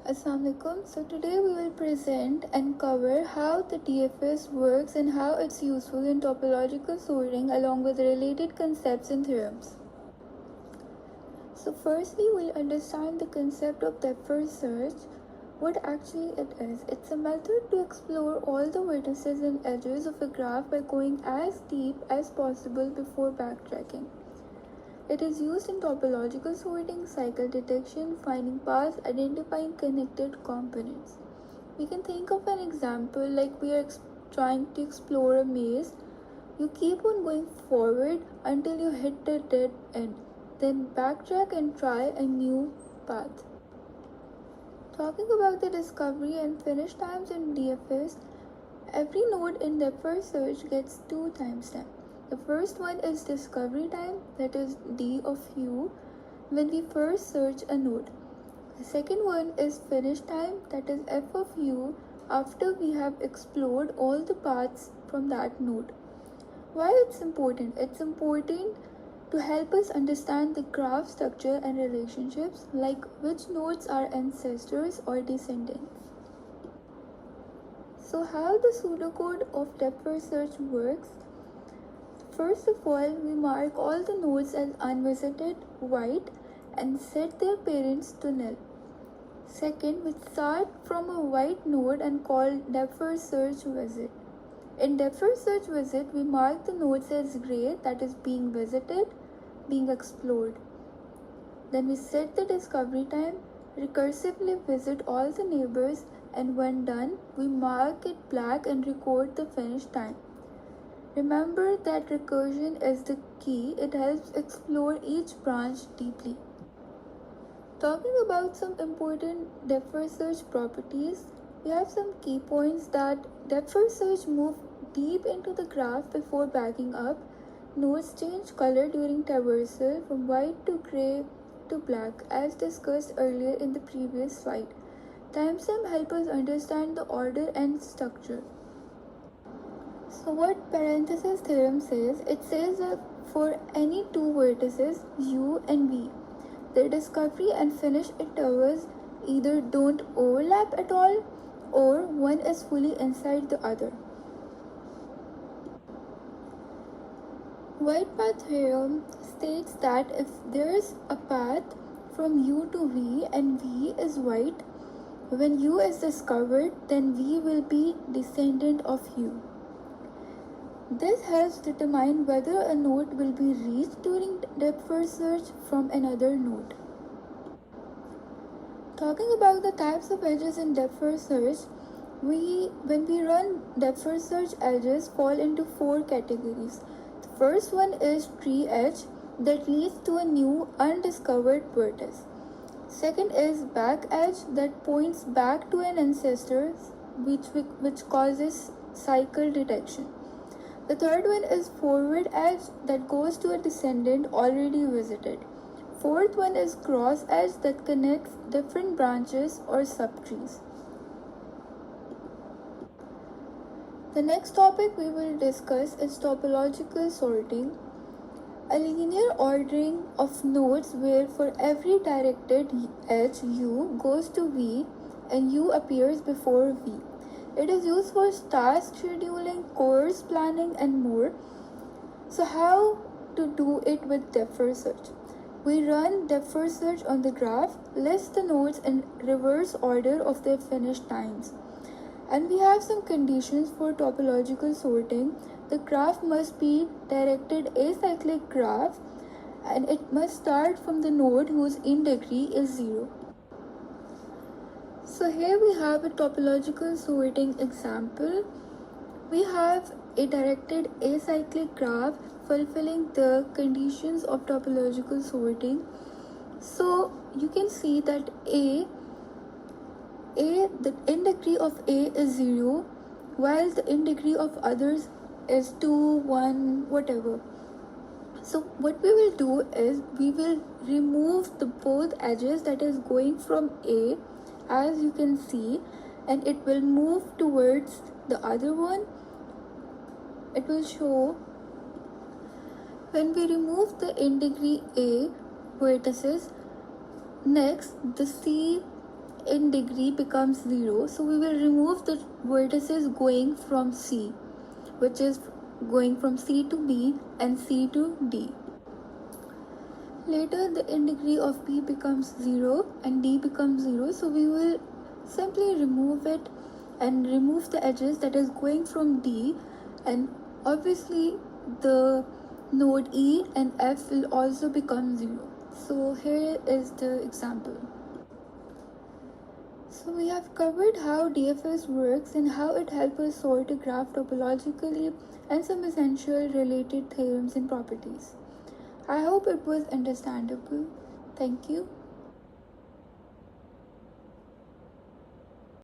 Assalamualaikum. So today we will present and cover how the DFS works and how it's useful in topological sorting along with related concepts and theorems. So firstly we'll understand the concept of depth first search, what actually it is. It's a method to explore all the vertices and edges of a graph by going as deep as possible before backtracking. It is used in topological sorting, cycle detection, finding paths, identifying connected components. We can think of an example like we are trying to explore a maze. You keep on going forward until you hit the dead end, then backtrack and try a new path. Talking about the discovery and finish times in DFS, every node in depth first search gets two timestamps. The first one is discovery time, that is D of U, when we first search a node. The second one is finish time, that is F of U, after we have explored all the paths from that node. Why it's important? It's important to help us understand the graph structure and relationships, like which nodes are ancestors or descendants. So how the pseudocode of depth first search works? First of all, we mark all the nodes as unvisited, white, and set their parents to null. Second, we start from a white node and call depth first search visit. In depth first search visit, we mark the nodes as gray, that is being visited, being explored. Then we set the discovery time, recursively visit all the neighbors, and when done, we mark it black and record the finish time. Remember that recursion is the key. It helps explore each branch deeply. Talking about some important depth first search properties, we have some key points that depth first search move deep into the graph before backing up. Nodes change color during traversal from white to gray to black, as discussed earlier in the previous slide. Timestamp help us understand the order and structure. So what parenthesis theorem says, it says that for any two vertices U and V, their discovery and finish intervals either don't overlap at all or one is fully inside the other. White path theorem states that if there is a path from U to V and V is white, when U is discovered, then V will be descendant of U. This helps determine whether a node will be reached during depth first search from another node. Talking about the types of edges in depth first search, when we run depth first search, edges fall into four categories. The first one is tree edge that leads to a new undiscovered vertex. Second is back edge that points back to an ancestor, which causes cycle detection. The third one is forward edge that goes to a descendant already visited. Fourth one is cross edge that connects different branches or subtrees. The next topic we will discuss is topological sorting, a linear ordering of nodes where for every directed edge U goes to V and U appears before V. It is used for task scheduling, course planning, and more. So how to do it with depth first search? We run depth first search on the graph, list the nodes in reverse order of their finish times. And we have some conditions for topological sorting. The graph must be directed acyclic graph and it must start from the node whose in degree is 0. So here we have a topological sorting example. We have a directed acyclic graph fulfilling the conditions of topological sorting. So you can see that the in degree of A is 0, while the in degree of others is 2, 1, whatever. So what we will do is we will remove the both edges, that is going from A, as you can see, and it will move towards the other one. It will show when we remove the in degree A vertices. Next, the C, in degree becomes 0, so we will remove the vertices going from C, which is going from C to B and C to D. Later, the in degree of B becomes 0 and D becomes 0, so we will simply remove it and remove the edges that is going from D, and obviously the node E and F will also become 0. So here is the example. So we have covered how DFS works and how it helps us sort a graph topologically and some essential related theorems and properties. I hope it was understandable. Thank you.